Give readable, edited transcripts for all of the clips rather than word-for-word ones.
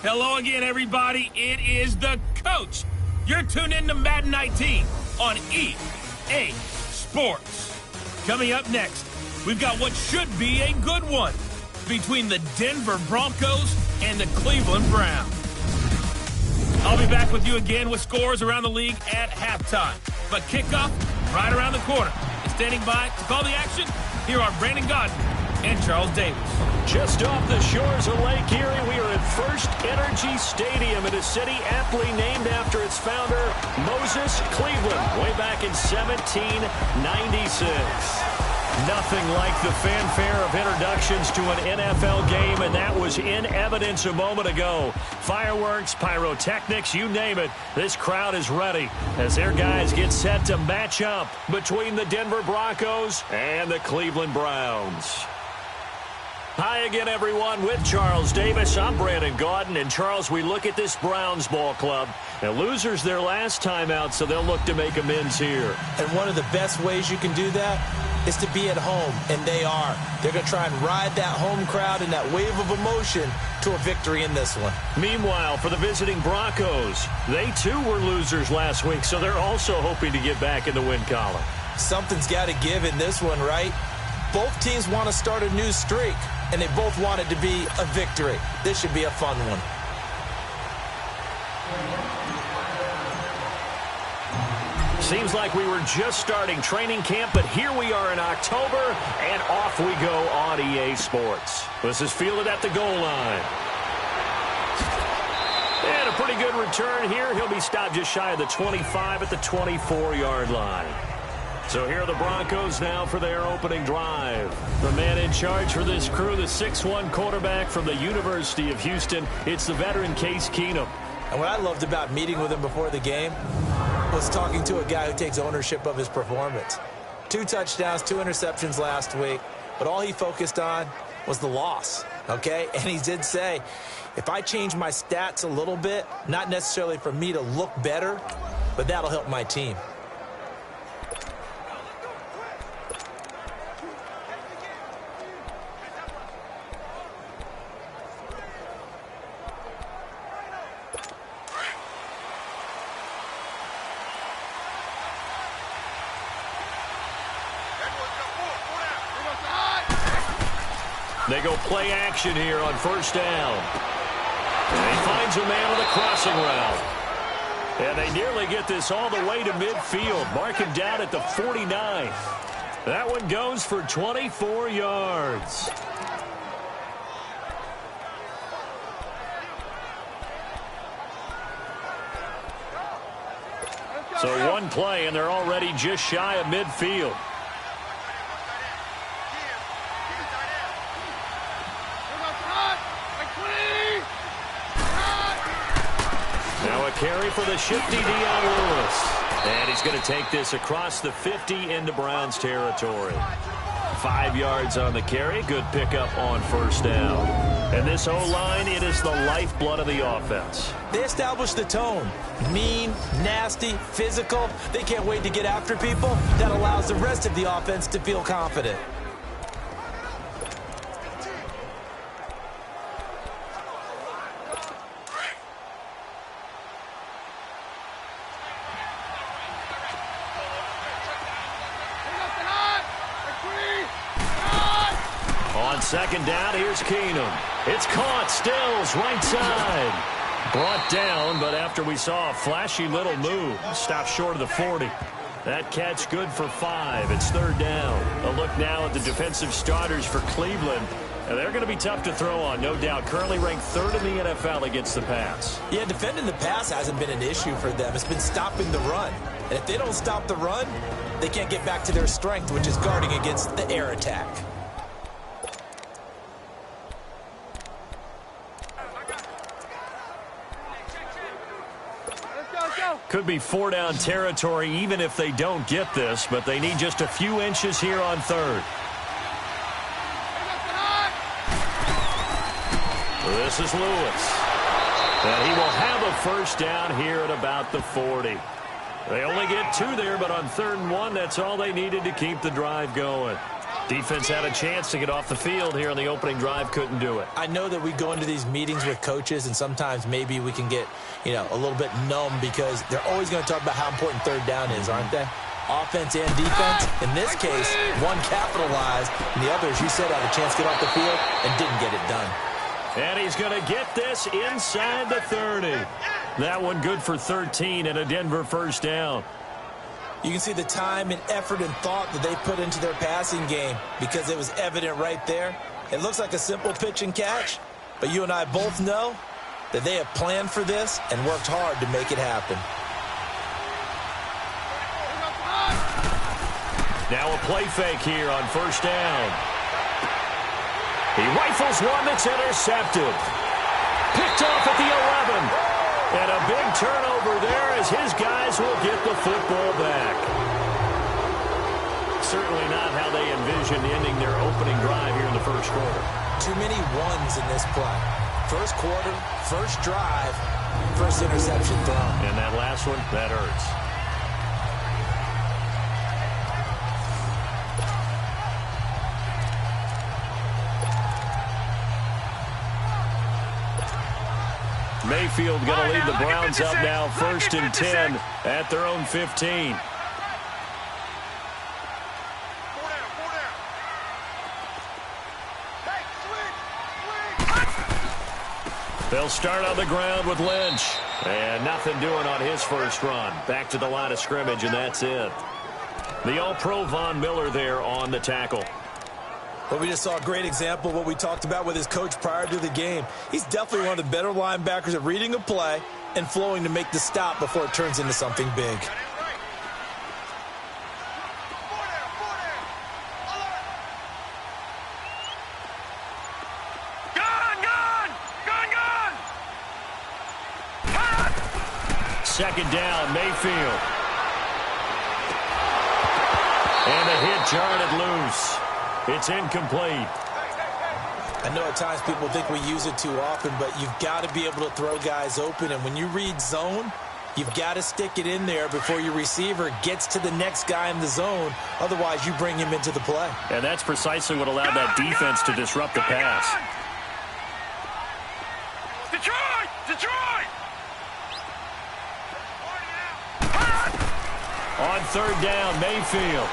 Hello again, everybody. It is the coach. You're tuned in to Madden 19 on EA Sports. Coming up next, we've got what should be a good one between the Denver Broncos and the Cleveland Browns. I'll be back with you again with scores around the league at halftime. But kickoff right around the corner. And standing by to call the action, here are Brandon Godden and Charles Davis. Just off the shores of Lake Erie, we are at First Energy Stadium in a city aptly named after its founder, Moses Cleveland, way back in 1796. Nothing like the fanfare of introductions to an NFL game, and that was in evidence a moment ago. Fireworks, pyrotechnics, you name it. This crowd is ready as their guys get set to match up between the Denver Broncos and the Cleveland Browns. Hi again, everyone, with Charles Davis. I'm Brandon Gaudin. And, Charles, we look at this Browns ball club. Now, losers their last time out, so they'll look to make amends here. And one of the best ways you can do that is to be at home, and they are. They're going to try and ride that home crowd and that wave of emotion to a victory in this one. Meanwhile, for the visiting Broncos, they too were losers last week, so they're also hoping to get back in the win column. Something's got to give in this one, right? Both teams want to start a new streak, and they both want it to be a victory. This should be a fun one. Seems like we were just starting training camp, but here we are in October, and off we go on EA Sports. This is fielded at the goal line. And a pretty good return here. He'll be stopped just shy of the 25 at the 24-yard line. So here are the Broncos now for their opening drive. The man in charge for this crew, the 6'1 quarterback from the University of Houston. It's the veteran Case Keenum. And what I loved about meeting with him before the game was talking to a guy who takes ownership of his performance. 2 touchdowns, 2 interceptions last week, but all he focused on was the loss, okay? And he did say, if I change my stats a little bit, not necessarily for me to look better, but that'll help my team. They go play action here on first down. And he finds a man on the crossing route. And they nearly get this all the way to midfield. Mark him down at the 49. That one goes for 24 yards. So one play, and they're already just shy of midfield. Now a carry for the shifty Dion Lewis. And he's going to take this across the 50 into Browns territory. 5 yards on the carry. Good pickup on first down. And this O-line, it is the lifeblood of the offense. They established the tone. Mean, nasty, physical. They can't wait to get after people. That allows the rest of the offense to feel confident. On second down, here's Keenum. It's caught. Stills, right side. Brought down, but after we saw a flashy little move, stopped short of the 40. That catch good for 5. It's third down. A look now at the defensive starters for Cleveland. And they're going to be tough to throw on, no doubt. Currently ranked 3rd in the NFL against the pass. Yeah, defending the pass hasn't been an issue for them. It's been stopping the run. And if they don't stop the run, they can't get back to their strength, which is guarding against the air attack. Could be 4-down territory even if they don't get this, but they need just a few inches here on third. This is Lewis. And he will have a first down here at about the 40. They only get 2 there, but on 3rd and 1, that's all they needed to keep the drive going. Defense had a chance to get off the field here on the opening drive, couldn't do it. I know that we go into these meetings with coaches, and sometimes maybe we can get, a little bit numb because they're always going to talk about how important 3rd down is, aren't they? Offense and defense. In this case, one capitalized, and the other, as you said, had a chance to get off the field and didn't get it done. And he's going to get this inside the 30. That one good for 13 and a Denver first down. You can see the time and effort and thought that they put into their passing game because it was evident right there. It looks like a simple pitch and catch, but you and I both know that they have planned for this and worked hard to make it happen. Now a play fake here on first down. He rifles one that's intercepted. Picked off at the 11. And a big turnover there as his guys will get the football back. Certainly not how they envisioned ending their opening drive here in the first quarter. Too many ones in this play. First quarter, first drive, first interception thrown. And that last one, that hurts. Mayfield going to lead the Browns up now, 1st and 10 at their own 15. They'll start on the ground with Lynch. And nothing doing on his first run. Back to the line of scrimmage, and that's it. The All-Pro Von Miller there on the tackle. Well, we just saw a great example of what we talked about with his coach prior to the game. He's definitely one of the better linebackers at reading a play and flowing to make the stop before it turns into something big. Second down, Mayfield. And a hit jarred it loose. It's incomplete. I know at times people think we use it too often, but you've got to be able to throw guys open. And when you read zone, you've got to stick it in there before your receiver gets to the next guy in the zone. Otherwise, you bring him into the play. And that's precisely what allowed that defense to disrupt the pass. Detroit! Detroit! On third down, Mayfield.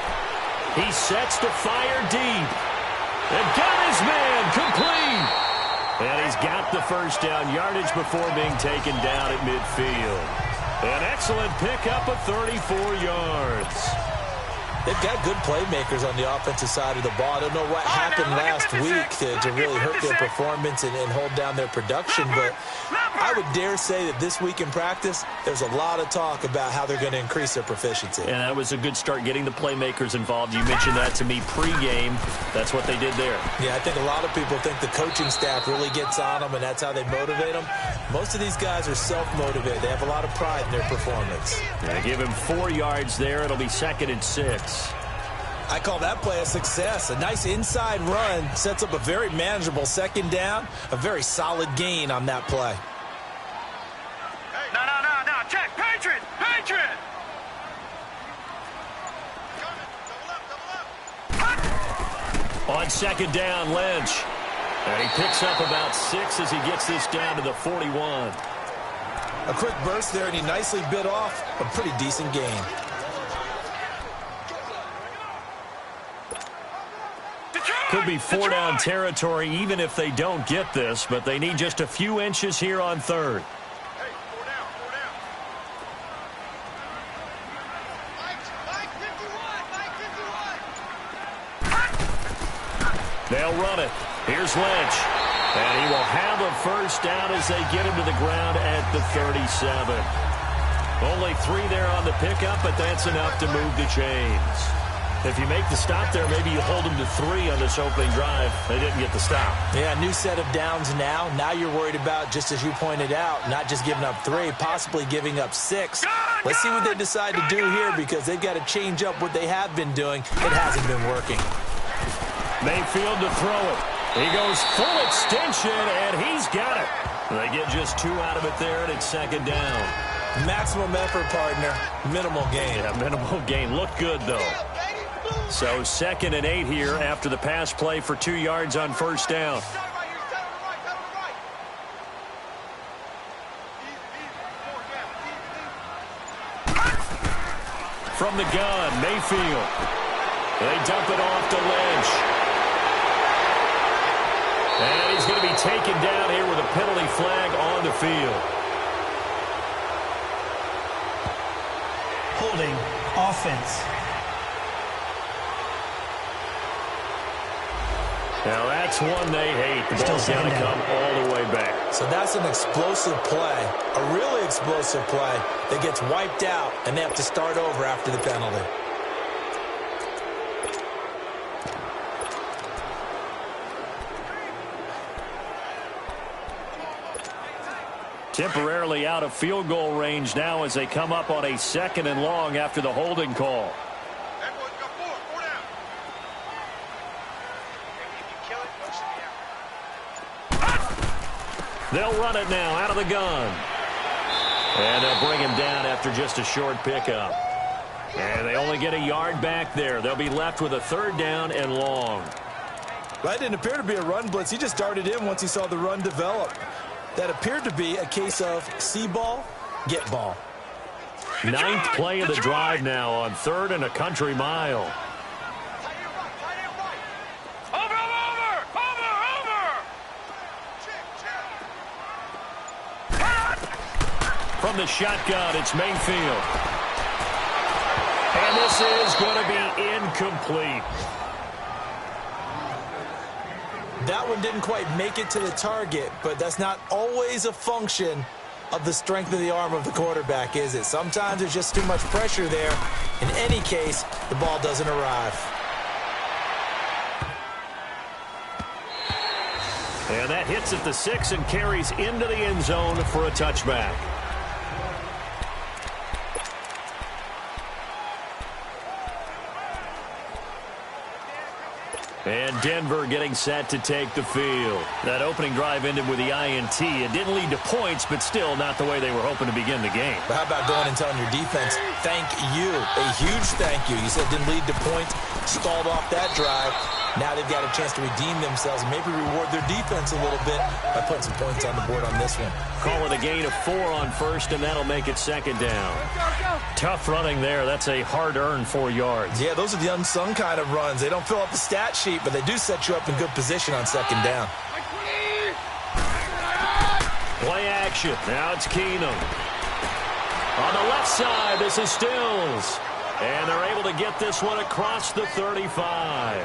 He sets to fire deep. And got his man complete. And he's got the first down yardage before being taken down at midfield. An excellent pickup of 34 yards. They've got good playmakers on the offensive side of the ball. I don't know what happened last week to really hurt their performance and hold down their production, but I would dare say that this week in practice, there's a lot of talk about how they're going to increase their proficiency. And that was a good start, getting the playmakers involved. You mentioned that to me pregame. That's what they did there. Yeah, I think a lot of people think the coaching staff really gets on them, and that's how they motivate them. Most of these guys are self-motivated. They have a lot of pride in their performance. They give him 4 yards there. It'll be 2nd and 6. I call that play a success. A nice inside run sets up a very manageable 2nd down. A very solid gain on that play. No. Check. Patriot. On 2nd down, Lynch. And he picks up about 6 as he gets this down to the 41. A quick burst there, and he nicely bit off a pretty decent gain. Could be 4-down territory even if they don't get this, but they need just a few inches here on 3rd. Hey, 4 down. Mike 51. They'll run it. Here's Lynch. And he will have a first down as they get him to the ground at the 37. Only 3 there on the pickup, but that's enough to move the chains. If you make the stop there, maybe you hold them to 3 on this opening drive. They didn't get the stop. Yeah, new set of downs now. Now you're worried about, just as you pointed out, not just giving up 3, possibly giving up 6. Let's see what they decide to do here, because they've got to change up what they have been doing. It hasn't been working. Mayfield to throw it. He goes full extension, and he's got it. They get just 2 out of it there, and it's 2nd down. Maximum effort, partner. Minimal gain. Yeah, minimal gain. Looked good, though. So 2nd and 8 here after the pass play for 2 yards on 1st down. From the gun, Mayfield. They dump it off to Lynch. And he's going to be taken down here with a penalty flag on the field. Holding offense. Now that's one they hate. The ball's going to come all the way back. So that's an explosive play, a really explosive play that gets wiped out, and they have to start over after the penalty. Temporarily out of field goal range now as they come up on a 2nd and long after the holding call. They'll run it now out of the gun. And they'll bring him down after just a short pickup. And they only get a yard back there. They'll be left with a 3rd down and long. That didn't appear to be a run blitz. He just darted in once he saw the run develop. That appeared to be a case of see ball, get ball. 9th play of the drive now on 3rd and a country mile. From the shotgun, it's Mayfield. And this is going to be incomplete. That one didn't quite make it to the target, but that's not always a function of the strength of the arm of the quarterback, is it? Sometimes there's just too much pressure there. In any case, the ball doesn't arrive. And that hits at the 6 and carries into the end zone for a touchback. And Denver getting set to take the field. That opening drive ended with the INT. It didn't lead to points, but still not the way they were hoping to begin the game. But how about going and telling your defense, thank you, a huge thank you. You said it didn't lead to points. stalled off that drive. Now they've got a chance to redeem themselves and maybe reward their defense a little bit by putting some points on the board on this one. Call it a gain of 4 on first, and that'll make it second down. Tough running there. That's a hard-earned 4 yards. Yeah, those are the unsung kind of runs. They don't fill up the stat sheet, but they do set you up in good position on second down. Play action. Now it's Keenum. On the left side, this is Stills. And they're able to get this one across the 35.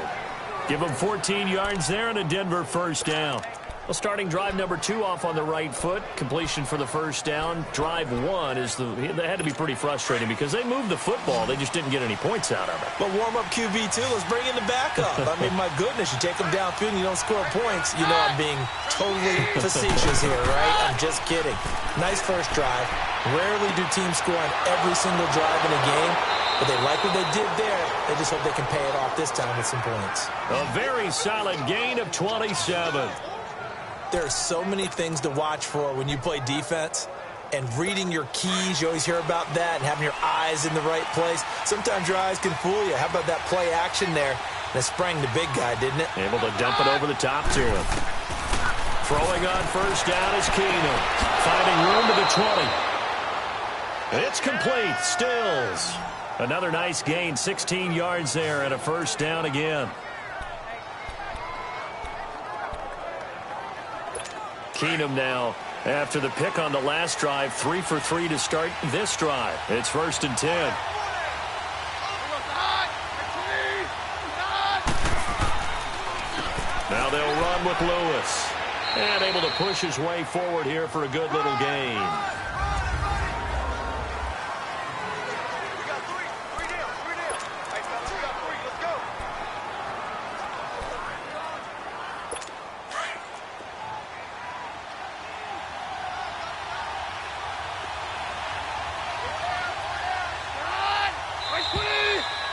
Give them 14 yards there and a Denver first down. Well, starting drive number 2 off on the right foot. Completion for the first down. Drive 1 is they had to be pretty frustrating because they moved the football. They just didn't get any points out of it. But warm-up QB2, let's bring in the backup. I mean, my goodness, you take them downfield and you don't score points. You know I'm being totally facetious here, right? I'm just kidding. Nice first drive. Rarely do teams score on every single drive in a game, but they like what they did there. They just hope they can pay it off this time with some points. A very solid gain of 27. There are so many things to watch for when you play defense. And reading your keys, you always hear about that, and having your eyes in the right place. Sometimes your eyes can fool you. How about that play action there? That sprang the big guy, didn't it? Able to dump it over the top to him. Throwing on first down is Keenum. Finding room to the 20. It's complete. Stills. Another nice gain. 16 yards there and a first down again. Keenum now, after the pick on the last drive, 3 for 3 to start this drive. It's 1st and 10. Now they'll run with Lewis. And able to push his way forward here for a good little gain. We got 3 down. Hey, fellas, we got 3. Let's go.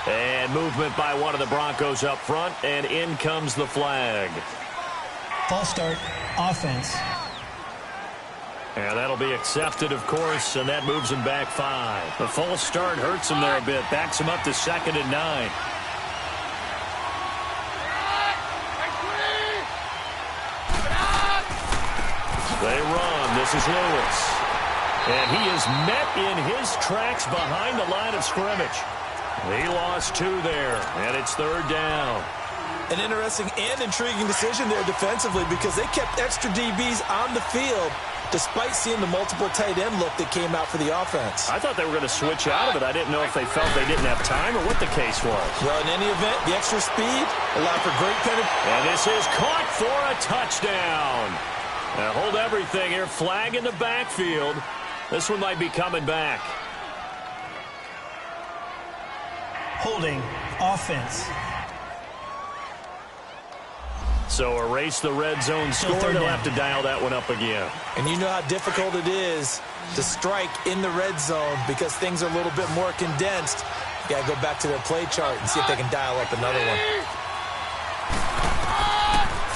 And movement by one of the Broncos up front, and in comes the flag. False start, offense. And that'll be accepted, of course, and that moves him back 5. The false start hurts him there a bit, backs him up to 2nd and 9. They run. This is Lewis. And he is met in his tracks behind the line of scrimmage. He lost 2 there, and it's 3rd down. An interesting and intriguing decision there defensively because they kept extra DBs on the field despite seeing the multiple tight end look that came out for the offense. I thought they were going to switch out of it. I didn't know if they felt they didn't have time or what the case was. Well, in any event, the extra speed allowed for great penetration. And this is caught for a touchdown. Now hold everything here. Flag in the backfield. This one might be coming back. Holding, offense. So erase the red zone score. They'll have to dial that one up again. And you know how difficult it is to strike in the red zone because things are a little bit more condensed. You got to go back to their play chart and see if they can dial up another one.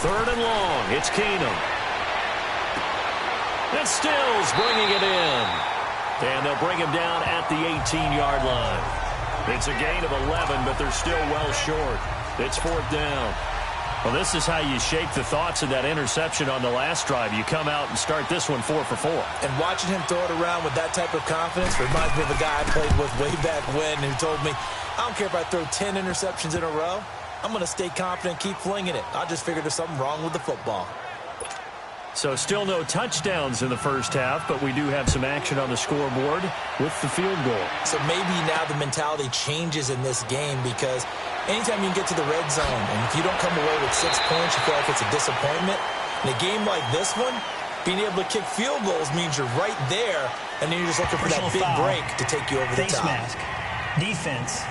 3rd and long. It's Keenum. And Stills bringing it in. And they'll bring him down at the 18-yard line. It's a gain of 11, but they're still well short. It's 4th down. Well, this is how you shake the thoughts of that interception on the last drive. You come out and start this one 4 for 4. And watching him throw it around with that type of confidence reminds me of a guy I played with way back when who told me, I don't care if I throw 10 interceptions in a row. I'm going to stay confident and keep flinging it. I just figured there's something wrong with the football. So still no touchdowns in the first half, but we do have some action on the scoreboard with the field goal. So maybe now the mentality changes in this game because anytime you get to the red zone, and if you don't come away with 6 points, you feel like it's a disappointment. In a game like this one, being able to kick field goals means you're right there, and then you're just looking for that big break to take you over the top. Face mask. Defense.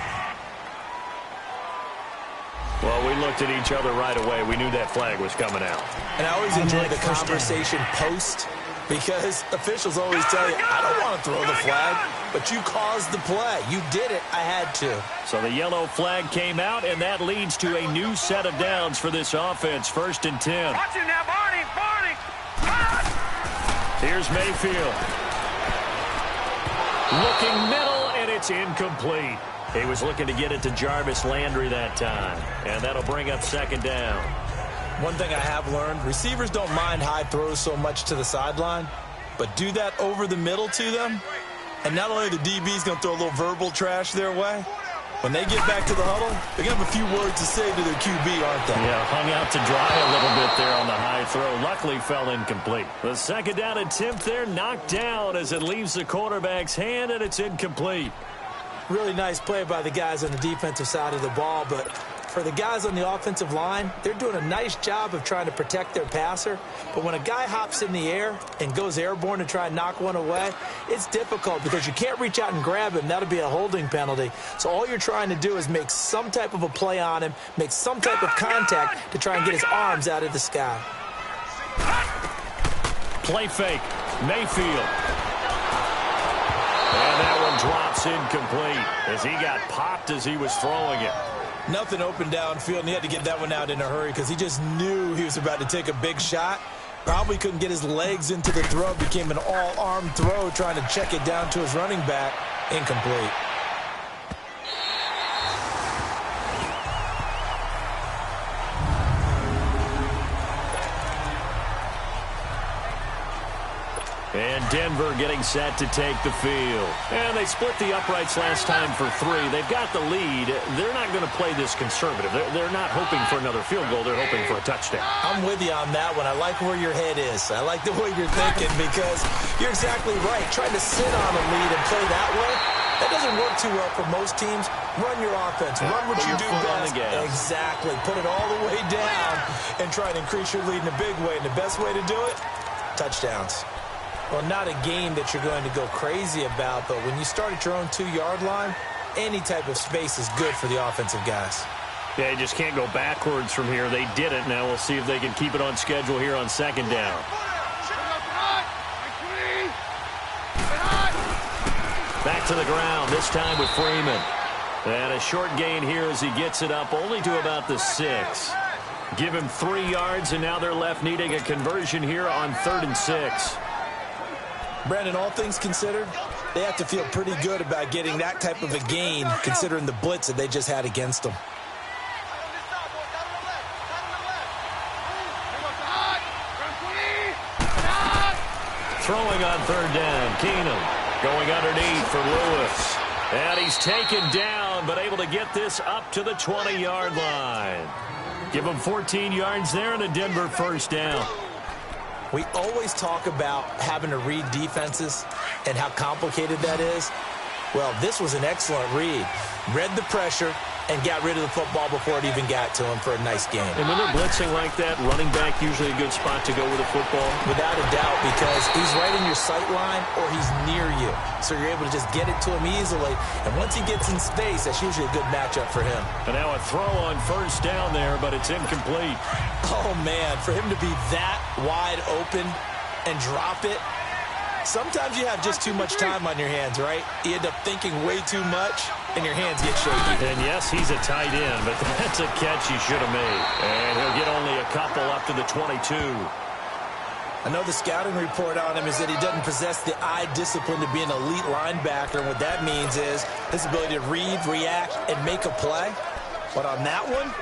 Well, we looked at each other right away. We knew that flag was coming out. And I always enjoy the conversation post because officials always tell you, I don't want to throw the flag, but you caused the play. You did it. I had to. So the yellow flag came out, and that leads to a new set of downs for this offense. 1st and 10. Watch him now, Barney. Here's Mayfield. Looking middle, and it's incomplete. He was looking to get it to Jarvis Landry that time, and that'll bring up second down. One thing I have learned, receivers don't mind high throws so much to the sideline, but do that over the middle to them, and not only the DB's going to throw a little verbal trash their way, when they get back to the huddle, they're going to have a few words to say to their QB, aren't they? Yeah, hung out to dry a little bit there on the high throw. Luckily fell incomplete. The second down attempt there knocked down as it leaves the quarterback's hand, and it's incomplete. Really nice play by the guys on the defensive side of the ball, but for the guys on the offensive line, they're doing a nice job of trying to protect their passer. But when a guy hops in the air and goes airborne to try and knock one away, it's difficult because you can't reach out and grab him. That'll be a holding penalty. So all you're trying to do is make some type of a play on him, make some type of contact to try and get his arms out of the sky. Play fake. Mayfield. And that one drops incomplete as he got popped as he was throwing it. Nothing open downfield, and he had to get that one out in a hurry because he just knew he was about to take a big shot. Probably couldn't get his legs into the throw. Became an all-arm throw trying to check it down to his running back. Incomplete. And Denver getting set to take the field. And they split the uprights last time for 3. They've got the lead. They're not going to play this conservative. They're not hoping for another field goal. They're hoping for a touchdown. I'm with you on that one. I like where your head is. I like the way you're thinking because you're exactly right. Trying to sit on a lead and play that way, that doesn't work too well for most teams. Run your offense. Run what you do best. Exactly. Put it all the way down and try and increase your lead in a big way. And the best way to do it, touchdowns. Well, not a game that you're going to go crazy about, but when you start at your own 2-yard line, any type of space is good for the offensive guys. Yeah, you just can't go backwards from here. They did it. Now we'll see if they can keep it on schedule here on second down. Back to the ground, this time with Freeman. And a short gain here as he gets it up only to about the 6. Give him 3 yards, and now they're left needing a conversion here on 3rd and 6. Brandon, all things considered, they have to feel pretty good about getting that type of a gain considering the blitz that they just had against them. Throwing on 3rd down, Keenum going underneath for Lewis. And he's taken down, but able to get this up to the 20-yard line. Give him 14 yards there and a Denver first down. We always talk about having to read defenses and how complicated that is. Well, this was an excellent read. Read the pressure and got rid of the football before it even got to him for a nice game. And when they're blitzing like that, running back usually a good spot to go with the football? Without a doubt, because he's right in your sight line or he's near you. So you're able to just get it to him easily. And once he gets in space, that's usually a good matchup for him. And now a throw on first down there, but it's incomplete. Oh, man, for him to be that wide open and drop it, sometimes you have just too much time on your hands, right? You end up thinking way too much, and your hands get shaky. And yes, he's a tight end, but that's a catch he should have made. And he'll get only a couple up to the 22. I know the scouting report on him is that he doesn't possess the eye discipline to be an elite linebacker, and what that means is his ability to read, react, and make a play. But on that one,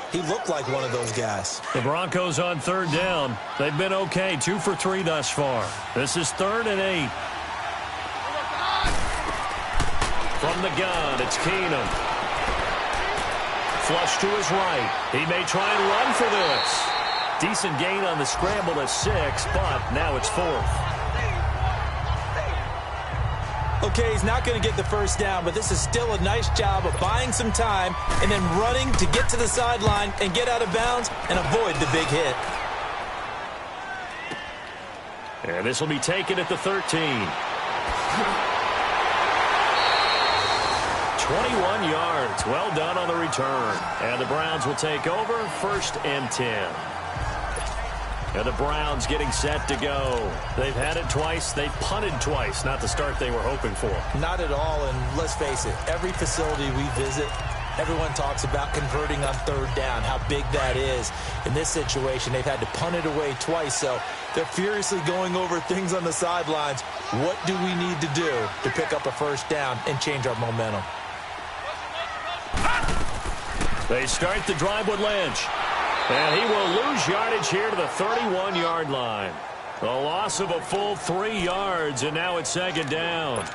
he looked like one of those guys. The Broncos on 3rd down. They've been okay, 2 for 3 thus far. This is 3rd and 8. From the gun, it's Keenum. Flush to his right. He may try and run for this. Decent gain on the scramble to 6, but now it's 4th. Okay, he's not going to get the first down, but this is still a nice job of buying some time and then running to get to the sideline and get out of bounds and avoid the big hit. And this will be taken at the 13. 21 yards. Well done on the return. And the Browns will take over 1st and 10. And the Browns getting set to go. They've had it twice. They've punted twice. Not the start they were hoping for. Not at all, and let's face it, every facility we visit, everyone talks about converting on 3rd down, how big that is. In this situation, they've had to punt it away twice, so they're furiously going over things on the sidelines. What do we need to do to pick up a first down and change our momentum? They start the drive with Lynch. And he will lose yardage here to the 31-yard line. A loss of a full 3 yards, and now it's second down.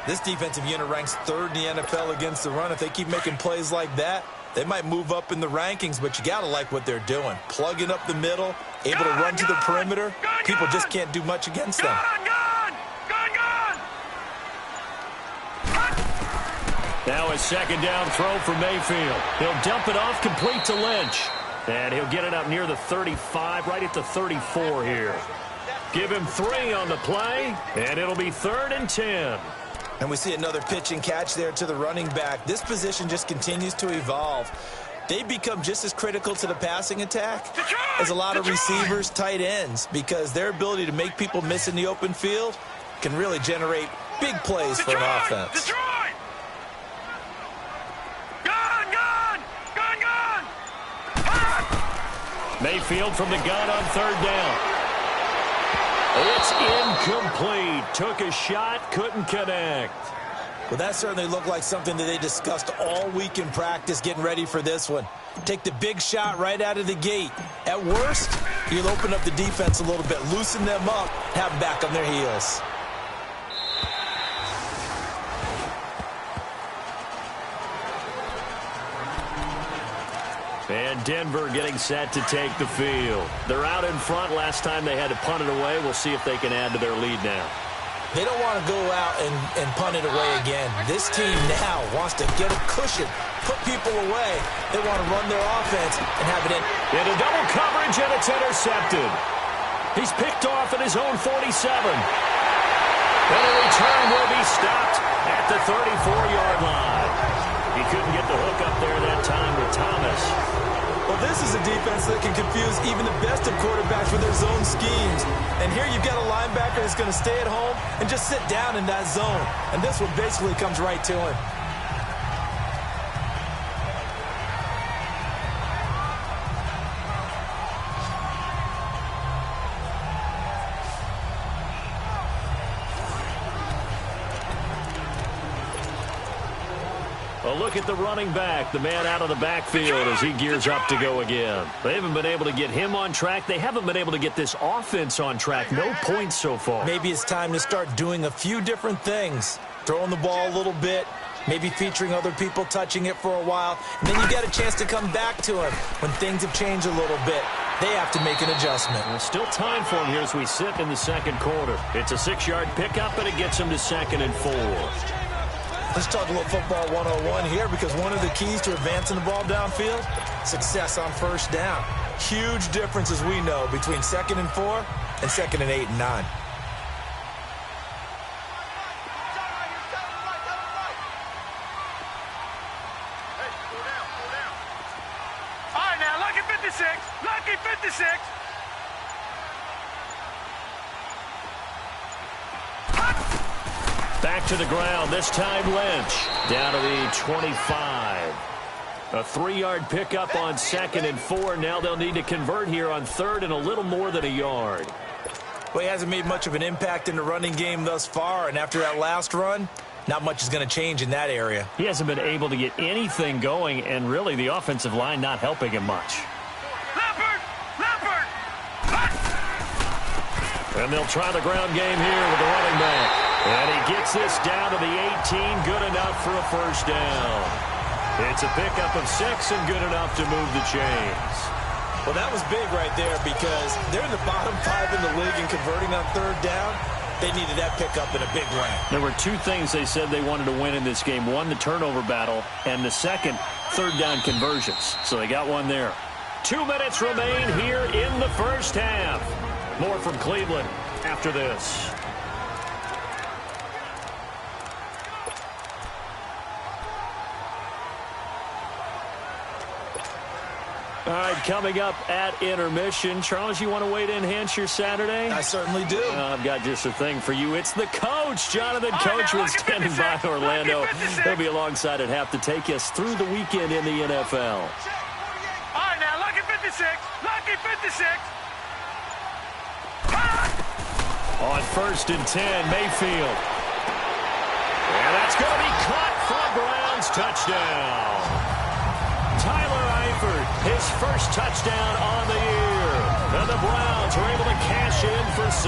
This defensive unit ranks third in the NFL against the run. If they keep making plays like that, they might move up in the rankings, but you got to like what they're doing. Plugging up the middle, able to run to the perimeter. People just can't do much against them. Now a second down throw for Mayfield. He'll dump it off complete to Lynch. And he'll get it up near the 35, right at the 34 here. Give him 3 on the play, and it'll be 3rd and 10. And we see another pitch and catch there to the running back. This position just continues to evolve. They become just as critical to the passing attack as a lot of receivers, tight ends, because their ability to make people miss in the open field can really generate big plays for an offense. Mayfield from the gun on 3rd down. It's incomplete. Took a shot, couldn't connect. Well, that certainly looked like something that they discussed all week in practice getting ready for this one. Take the big shot right out of the gate. At worst, you'll open up the defense a little bit, loosen them up, have them back on their heels. And Denver getting set to take the field. They're out in front. Last time they had to punt it away. We'll see if they can add to their lead now. They don't want to go out and punt it away again. This team now wants to get a cushion, put people away. They want to run their offense and have it in. Into double coverage, and it's intercepted. He's picked off at his own 47. And a return will be stopped at the 34-yard line. He couldn't get the hook up there that time with Thomas. Well, this is a defense that can confuse even the best of quarterbacks with their zone schemes. And here you've got a linebacker that's going to stay at home and just sit down in that zone. And this one basically comes right to him. A look at the running back, the man out of the backfield as he gears up to go again. They haven't been able to get him on track. They haven't been able to get this offense on track. No points so far. Maybe it's time to start doing a few different things. Throwing the ball a little bit, maybe featuring other people touching it for a while, and then you get a chance to come back to him when things have changed a little bit. They have to make an adjustment. There's still time for him here as we sit in the second quarter. It's a 6-yard pickup, and it gets him to 2nd and 4. Let's talk a little football 101 here, because one of the keys to advancing the ball downfield, success on 1st down. Huge difference, as we know, between 2nd and 4 and 2nd and 8 and 9. All right, now, lucky 56. Lucky 56. Back to the ground, this time Lynch. Down to the 25. A 3-yard pickup on 2nd and 4. Now they'll need to convert here on 3rd and a little more than a yard. Well, he hasn't made much of an impact in the running game thus far, and after that last run, not much is going to change in that area. He hasn't been able to get anything going, and really the offensive line not helping him much. Leopard! Leopard! And they'll try the ground game here with the running back. And he gets this down to the 18, good enough for a 1st down. It's a pickup of 6 and good enough to move the chains. Well, that was big right there, because they're in the bottom 5 in the league in converting on 3rd down. They needed that pickup in a big way. There were 2 things they said they wanted to win in this game. One, the turnover battle, and the second, 3rd down conversions. So they got one there. 2 minutes remain here in the 1st half. More from Cleveland after this. All right, coming up at intermission. Charles, you want to wait to enhance your Saturday? I certainly do. I've got just a thing for you. It's the coach, Jonathan Coachman, standing by Orlando. He'll be alongside at half to take us through the weekend in the NFL. All right, now, lucky 56. Lucky 56. On 1st and 10, Mayfield. And that's going to be caught for a Browns touchdown. Tyler Eifert, his first touchdown on the year. And the Browns are able to cash in for 6.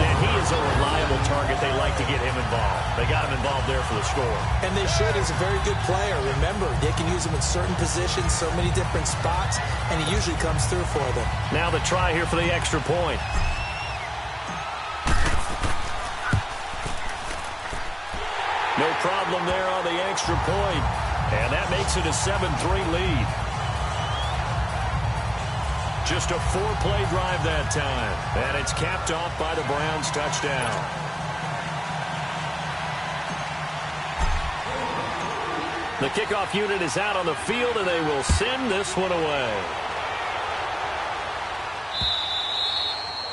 And he is a reliable target. They like to get him involved. They got him involved there for the score. And they should. He's a very good player. Remember, they can use him in certain positions, so many different spots, and he usually comes through for them. Now the try here for the extra point. No problem there on the extra point. And that makes it a 7-3 lead. Just a 4-play drive that time. And it's capped off by the Browns touchdown. The kickoff unit is out on the field, and they will send this one away.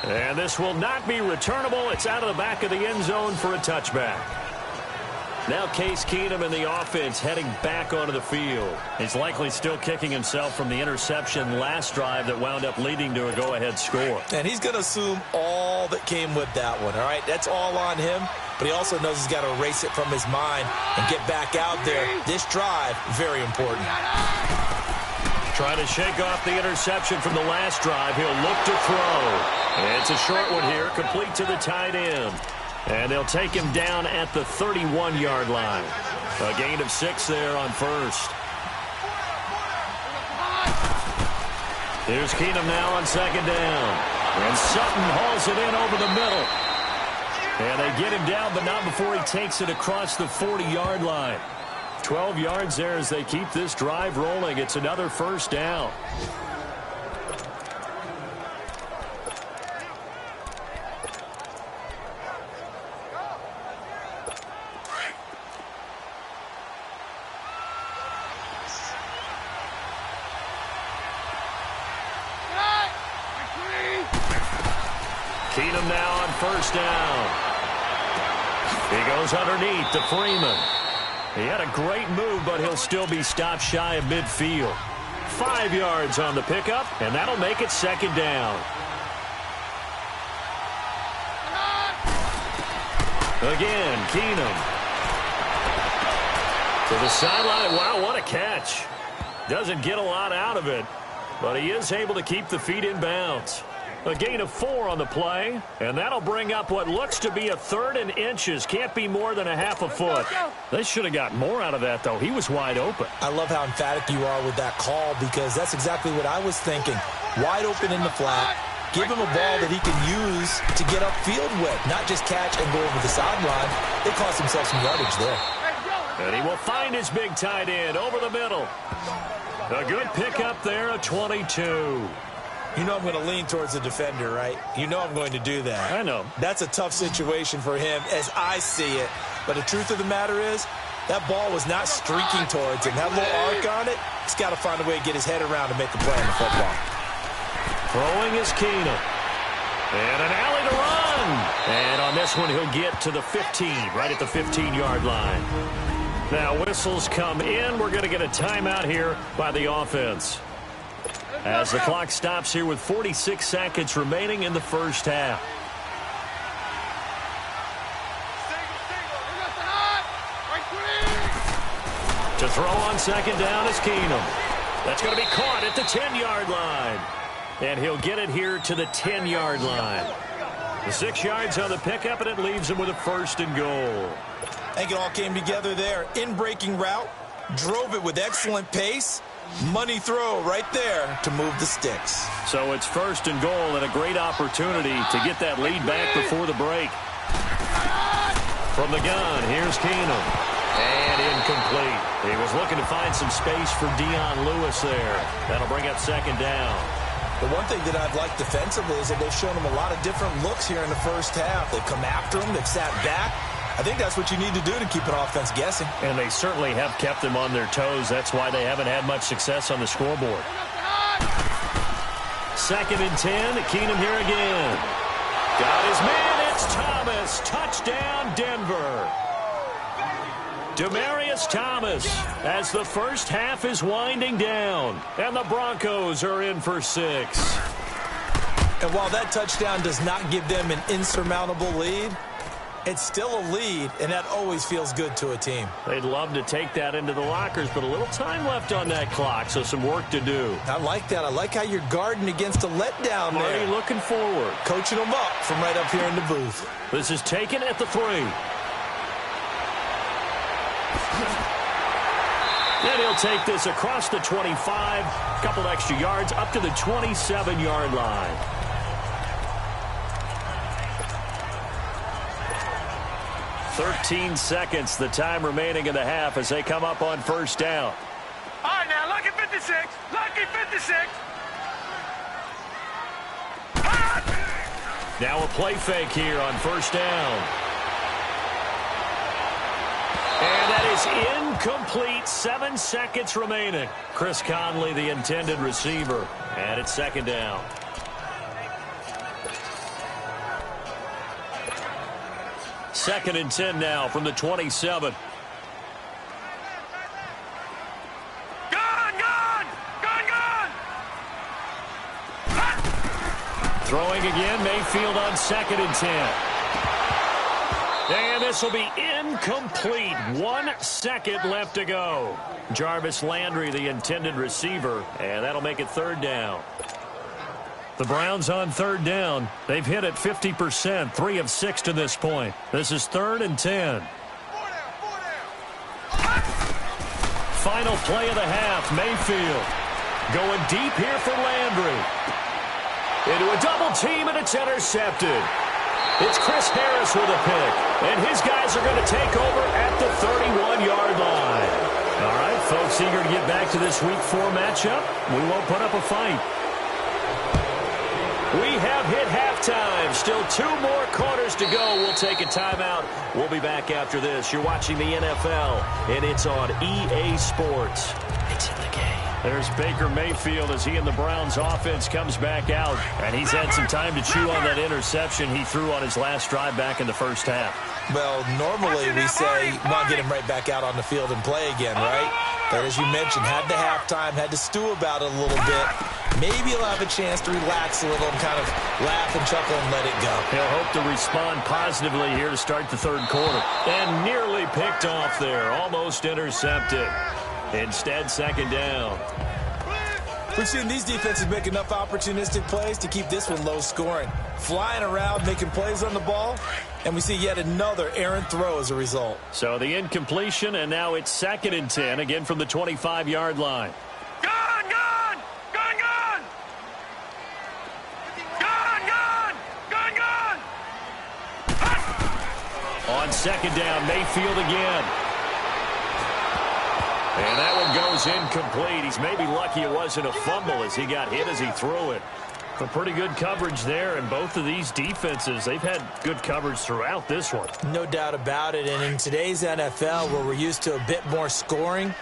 And this will not be returnable. It's out of the back of the end zone for a touchback. Now Case Keenum in the offense heading back onto the field. He's likely still kicking himself from the interception last drive that wound up leading to a go-ahead score. And he's going to assume all that came with that one, all right? That's all on him, but he also knows he's got to erase it from his mind and get back out there. This drive, very important. Trying to shake off the interception from the last drive. He'll look to throw. It's a short one here, complete to the tight end. And they'll take him down at the 31-yard line. A gain of 6 there on first. Here's Keenum now on second down. And Sutton hauls it in over the middle. And they get him down, but not before he takes it across the 40-yard line. 12 yards there as they keep this drive rolling. It's another first down. Keenum now on first down. He goes underneath to Freeman. He had a great move, but he'll still be stopped shy of midfield. 5 yards on the pickup, and that'll make it second down. Again, Keenum. To the sideline. Wow, what a catch. Doesn't get a lot out of it, but he is able to keep the feet in bounds. A gain of 4 on the play, and that'll bring up what looks to be a 3rd and inches. Can't be more than a half a foot. They should have got more out of that, though. He was wide open. I love how emphatic you are with that call, because that's exactly what I was thinking. Wide open in the flat. Give him a ball that he can use to get upfield with, not just catch and go over the sideline. They cost himself some yardage there. And he will find his big tight end over the middle. A good pickup there, a 22. You know I'm going to lean towards the defender, right? You know I'm going to do that. I know. That's a tough situation for him as I see it. But the truth of the matter is, that ball was not streaking towards him. That little arc on it, he's got to find a way to get his head around and make a play on the football. Throwing is Keenum. And an alley to run. And on this one, he'll get to the 15, right at the 15-yard line. Now whistles come in. We're going to get a timeout here by the offense, as the clock stops here with 46 seconds remaining in the first half. To throw on second down is Keenum. That's going to be caught at the 10-yard line. And he'll get it here to the 10-yard line. The 6 yards on the pickup, and it leaves him with a 1st and goal. I think it all came together there. In-breaking route, drove it with excellent pace. Money throw right there to move the sticks. So it's 1st and goal, and a great opportunity to get that lead back before the break. From the gun, here's Keenum. And incomplete. He was looking to find some space for Dion Lewis there. That'll bring up second down. The one thing that I've liked defensively is that they've shown him a lot of different looks here in the first half. They've come after him. They've sat back. I think that's what you need to do to keep an offense guessing. And they certainly have kept them on their toes. That's why they haven't had much success on the scoreboard. 2nd and 10. Keenum here again. Got his man. It's Thomas. Touchdown, Denver. Demaryius Thomas, as the first half is winding down, and the Broncos are in for 6. And while that touchdown does not give them an insurmountable lead, It's still a lead, and that always feels good to a team. They'd love to take that into the lockers, but a little time left on that clock, so some work to do. I like that. I like how you're guarding against a letdown there. Already looking forward. Coaching them up from right up here in the booth. This is taken at the 3. Then he'll take this across the 25, a couple extra yards, up to the 27-yard line. "13 seconds, the time remaining in the half as they come up on first down. All right, now, lucky 56. Lucky 56. Now a play fake here on first down. And that is incomplete. 7 seconds remaining. Chris Conley, the intended receiver. And it's second down. Second and 10 now from the 27. Throwing again, Mayfield on second and 10. And this will be incomplete. 1 second left to go. Jarvis Landry, the intended receiver, and that'll make it third down. The Browns on third down. They've hit it 50%, 3 of 6 to this point. This is third and 10. Final play of the half, Mayfield. Going deep here for Landry. Into a double team, and it's intercepted. It's Chris Harris with a pick, and his guys are going to take over at the 31-yard line. All right, folks, eager to get back to this Week 4 matchup. We won't put up a fight. We have hit halftime. Still 2 more quarters to go. We'll take a timeout. We'll be back after this. You're watching the NFL, and it's on EA Sports. It's in the game. There's Baker Mayfield as he and the Browns offense comes back out. And he's had some time to chew on that interception he threw on his last drive back in the first half. Well, normally we say, come on, get him right back out on the field and play again, right? But as you mentioned, had the halftime, had to stew about it a little bit. Maybe he'll have a chance to relax a little and kind of laugh and chuckle and let it go. He'll hope to respond positively here to start the third quarter. And nearly picked off there. Almost intercepted. Instead, second down. We've seen these defenses make enough opportunistic plays to keep this one low scoring. Flying around, making plays on the ball, and we see yet another errant throw as a result. So the incompletion, and now it's second and 10, again from the 25-yard line. On second down, Mayfield again. And that one goes incomplete. He's maybe lucky it wasn't a fumble as he got hit as he threw it. But pretty good coverage there, and both of these defenses, they've had good coverage throughout this one. No doubt about it, and in today's NFL, where we're used to a bit more scoring,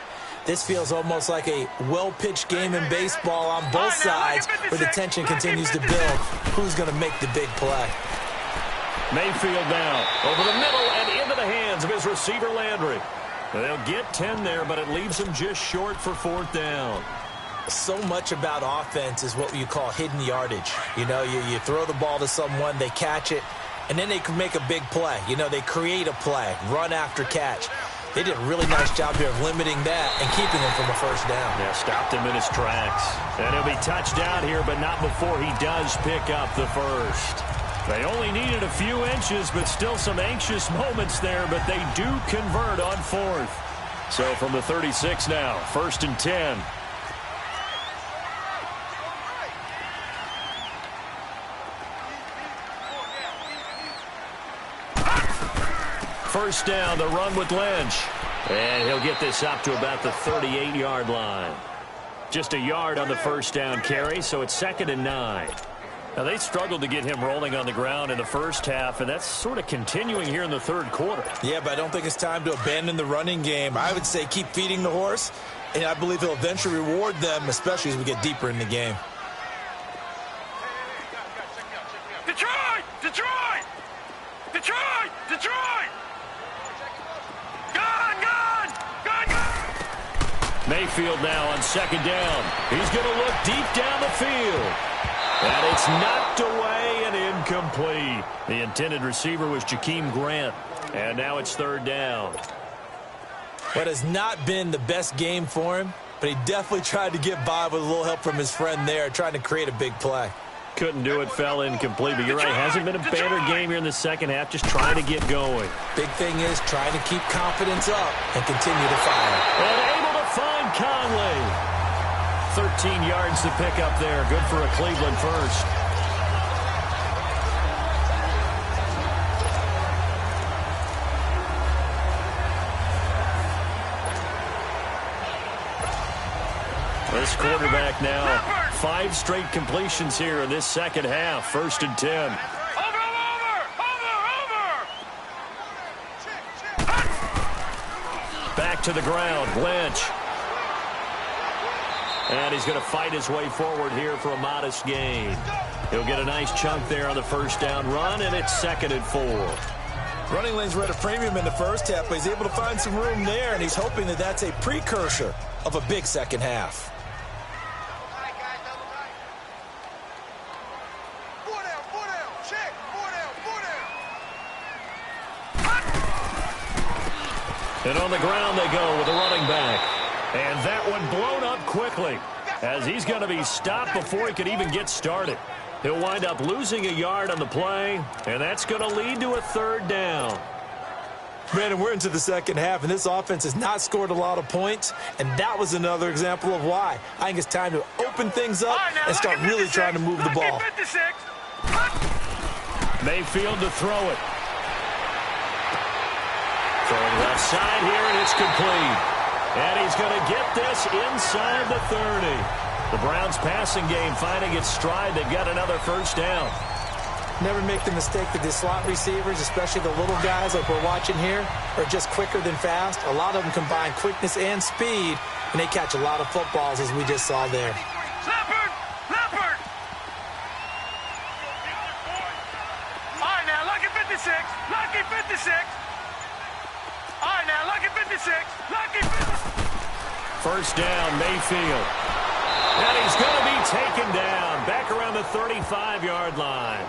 this feels almost like a well-pitched game in baseball on both sides, where the tension continues to build. Who's going to make the big play? Mayfield now over the middle and into the hands of his receiver Landry. They'll get 10 there, but it leaves them just short for fourth down. So much about offense is what you call hidden yardage. You know, you throw the ball to someone, they catch it, and then they can make a big play. You know, they create a play, run after catch. They did a really nice job here of limiting that and keeping him from a first down. Yeah, stopped him in his tracks. And he'll be touched down here, but not before he does pick up the first. They only needed a few inches, but still some anxious moments there, but they do convert on fourth. So from the 36 now, first and 10. First down, the run with Lynch. And he'll get this up to about the 38-yard line. Just a yard on the first down carry, so it's second and 9. Now, they struggled to get him rolling on the ground in the first half, and that's sort of continuing here in the third quarter. Yeah, but I don't think it's time to abandon the running game. I would say keep feeding the horse, and I believe he'll eventually reward them, especially as we get deeper in the game. Detroit! Detroit! Detroit! Detroit! Gun! Gun! Gun! Gun! Mayfield now on second down. He's going to look deep down the field. And it's knocked away and incomplete. The intended receiver was Jakeem Grant. And now it's third down. What has not been the best game for him, but he definitely tried to get by with a little help from his friend there, trying to create a big play. Couldn't do it, fell incomplete. But you're right, hasn't been a banner game here in the second half, just trying to get going. Big thing is trying to keep confidence up and continue to fire. And able to find Conley. 13 yards to pick up there. Good for a Cleveland first. This quarterback now, 5 straight completions here in this second half. 1st and 10. Over. Back to the ground, Lynch. And he's going to fight his way forward here for a modest gain. He'll get a nice chunk there on the first down run, and it's 2nd and 4. Running lanes were at a premium in the first half, but he's able to find some room there, and he's hoping that that's a precursor of a big second half. And on the ground they go with a running back. And that one blown up quickly as he's going to be stopped before he could even get started. He'll wind up losing a yard on the play, and that's going to lead to a 3rd down. Brandon, we're into the second half, and this offense has not scored a lot of points, and that was another example of why. I think it's time to open things up and start really trying to move the ball. Mayfield to throw it. Throwing left side here, and it's complete. And he's going to get this inside the 30. The Browns' passing game finding its stride. They've got another first down. Never make the mistake that the slot receivers, especially the little guys like we're watching here, are just quicker than fast. A lot of them combine quickness and speed, and they catch a lot of footballs, as we just saw there. Leopard! All right, now, lucky 56. Lucky 56. All right, now, lucky 56. Lucky 56. First down, Mayfield. And he's going to be taken down back around the 35-yard line.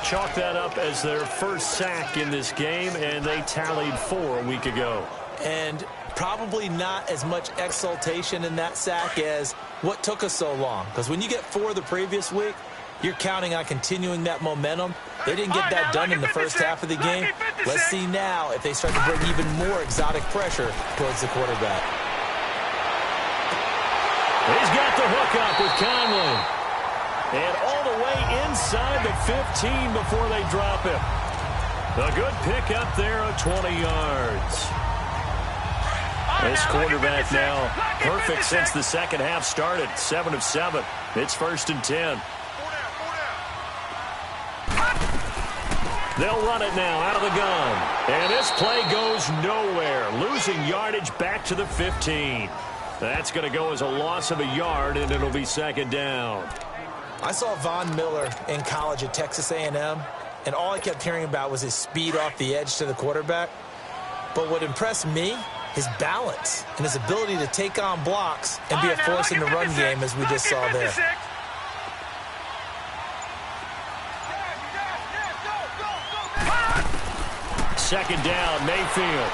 Chalk that up as their first sack in this game, and they tallied 4 a week ago. And probably not as much exultation in that sack as what took us so long. Because when you get 4 the previous week, you're counting on continuing that momentum. They didn't get that done in the first half of the game. Let's see now if they start to bring even more exotic pressure towards the quarterback. He's got the hook up with Conley. And all the way inside the 15 before they drop him. A good pickup there of 20 yards. This quarterback now perfect since the second half started. 7 of 7. It's 1st and 10. They'll run it now out of the gun. And this play goes nowhere. Losing yardage back to the 15. That's going to go as a loss of a yard, and it'll be 2nd down. I saw Von Miller in college at Texas A&M, and all I kept hearing about was his speed off the edge to the quarterback. But what impressed me, his balance and his ability to take on blocks and be a force in the run game, as we just saw there. Second down, Mayfield.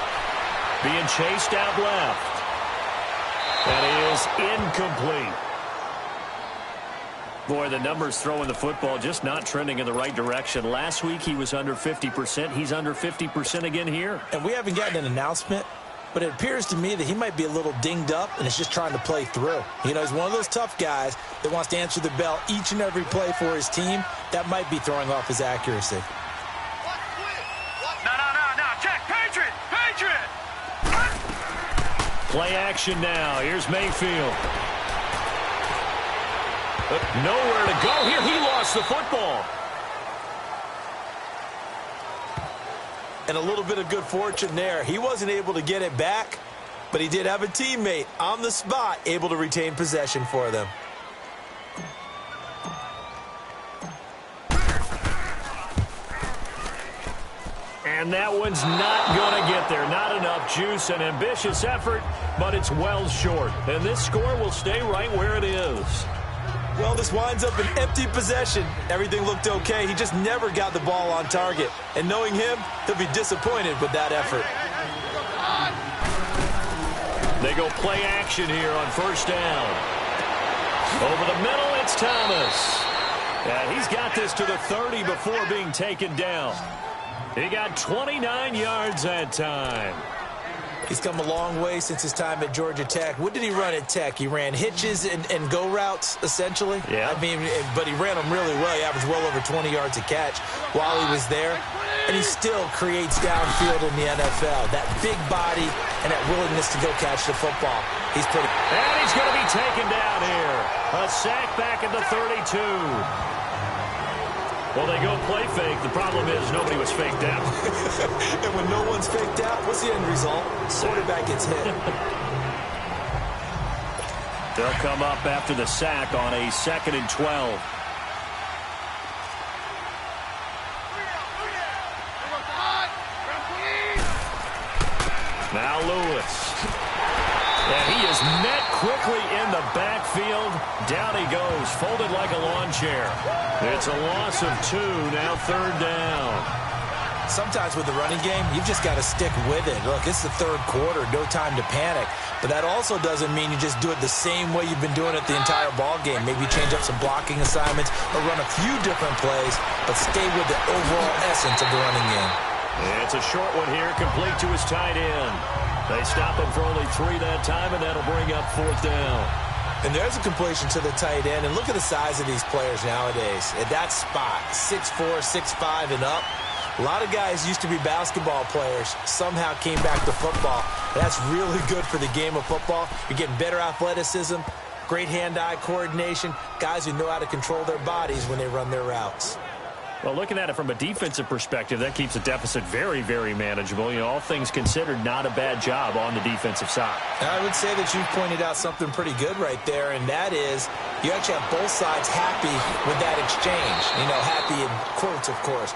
Being chased out left. That is incomplete. Boy, the numbers throwing the football just not trending in the right direction. Last week he was under 50%. He's under 50% again here. And we haven't gotten an announcement, but it appears to me that he might be a little dinged up and is just trying to play through. You know, he's one of those tough guys that wants to answer the bell each and every play for his team. That might be throwing off his accuracy. No. Check. Patriot. Play action now. Here's Mayfield. Nowhere to go here. He lost the football. And a little bit of good fortune there. He wasn't able to get it back, but he did have a teammate on the spot able to retain possession for them. And that one's not going to get there. Not enough juice. An ambitious effort, but it's well short. And this score will stay right where it is. Well, this winds up an empty possession. Everything looked okay. He just never got the ball on target. And knowing him, he'll be disappointed with that effort. They go play action here on first down. Over the middle, it's Thomas. And he's got this to the 30 before being taken down. He got 29 yards that time. He's come a long way since his time at Georgia Tech. What did he run at Tech? He ran hitches and go routes, essentially. Yeah. I mean, but he ran them really well. He averaged well over 20 yards a catch while he was there. And he still creates downfield in the NFL. That big body and that willingness to go catch the football. He's pretty. And he's going to be taken down here. A sack back at the 32. Well, they go play fake. The problem is nobody was faked out. And when no one's faked out, what's the end result? Quarterback gets hit. They'll come up after the sack on a 2nd and 12. Now Lewis. And he is met quickly in the backfield. Down he goes, folded like a lawn chair. It's a loss of 2, now 3rd down. Sometimes with the running game, you've just got to stick with it. Look, it's the 3rd quarter, no time to panic. But that also doesn't mean you just do it the same way you've been doing it the entire ball game. Maybe change up some blocking assignments or run a few different plays, but stay with the overall essence of the running game. It's a short one here, complete to his tight end. They stop him for only 3 that time, and that'll bring up 4th down. And there's a completion to the tight end. And look at the size of these players nowadays. At that spot, 6'4", 6'5", and up. A lot of guys used to be basketball players, somehow came back to football. That's really good for the game of football. You're getting better athleticism, great hand-eye coordination, guys who know how to control their bodies when they run their routes. Well, looking at it from a defensive perspective, that keeps the deficit very, very manageable. You know, all things considered, not a bad job on the defensive side. I would say that you've pointed out something pretty good right there, and that is you actually have both sides happy with that exchange. You know, happy in quotes, of course.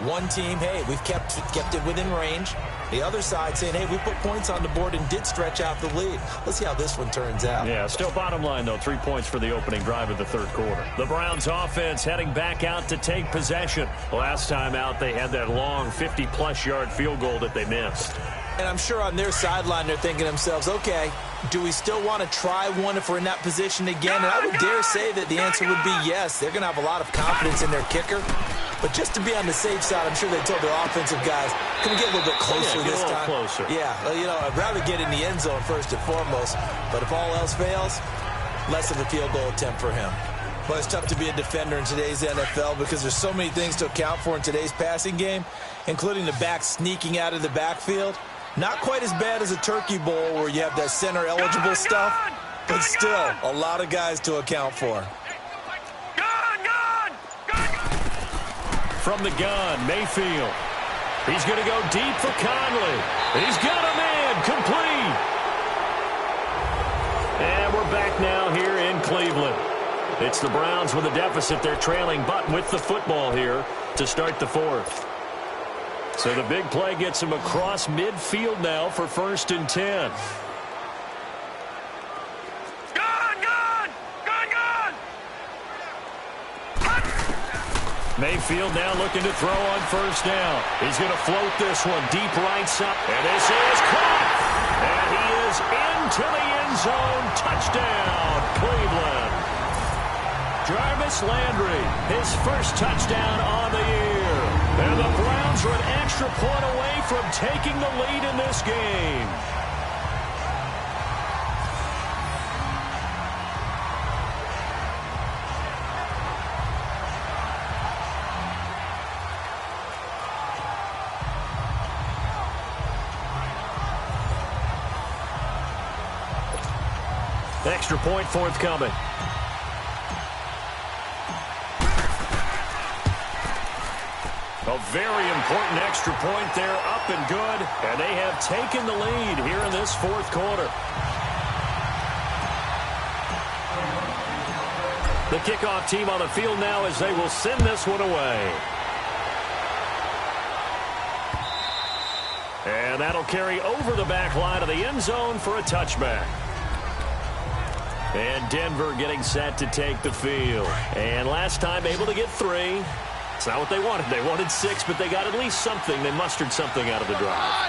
One team, hey, we've kept it within range. The other side saying, hey, we put points on the board and did stretch out the lead. Let's see how this one turns out. Yeah, still bottom line, though, 3 points for the opening drive of the 3rd quarter. The Browns offense heading back out to take possession. Last time out, they had that long 50-plus yard field goal that they missed. And I'm sure on their sideline, they're thinking to themselves, okay, do we still want to try one if we're in that position again? And I would dare say that the answer would be yes. They're going to have a lot of confidence in their kicker. But just to be on the safe side, I'm sure they told their offensive guys, can we get a little bit closer this time? Closer. Yeah, well, you know, I'd rather get in the end zone first and foremost. But if all else fails, less of a field goal attempt for him. Well, it's tough to be a defender in today's NFL because there's so many things to account for in today's passing game, including the back sneaking out of the backfield. Not quite as bad as a turkey bowl where you have that center-eligible stuff, but still a lot of guys to account for. From the gun, Mayfield. He's going to go deep for Conley. He's got a man, complete. And we're back now here in Cleveland. It's the Browns with a deficit. They're trailing, but with the football here to start the 4th. So the big play gets him across midfield now for 1st and 10. Mayfield now looking to throw on 1st down. He's going to float this one deep right side. And this is caught. And he is into the end zone. Touchdown, Cleveland. Jarvis Landry, his first touchdown on the year. And the Browns are an extra point away from taking the lead in this game. Extra point forthcoming. A very important extra point there, up and good. And they have taken the lead here in this 4th quarter. The kickoff team on the field now as they will send this one away. And that'll carry over the back line of the end zone for a touchback. And Denver getting set to take the field. And last time able to get 3. It's not what they wanted. They wanted 6, but they got at least something. They mustered something out of the drive.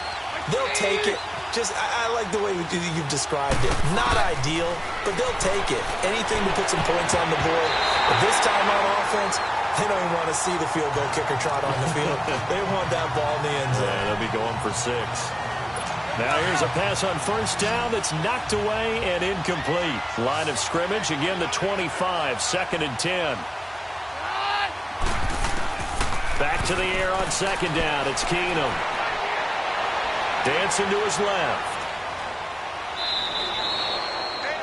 They'll take it. I like the way you've described it. Not ideal, but they'll take it. Anything to put some points on the board. But this time on offense, they don't even want to see the field goal kicker trot on the field. They want that ball in the end zone. Yeah, they'll be going for 6. Now here's a pass on first down that's knocked away and incomplete. Line of scrimmage, again the 25, 2nd and 10. Back to the air on 2nd down. It's Keenum. Dancing to his left.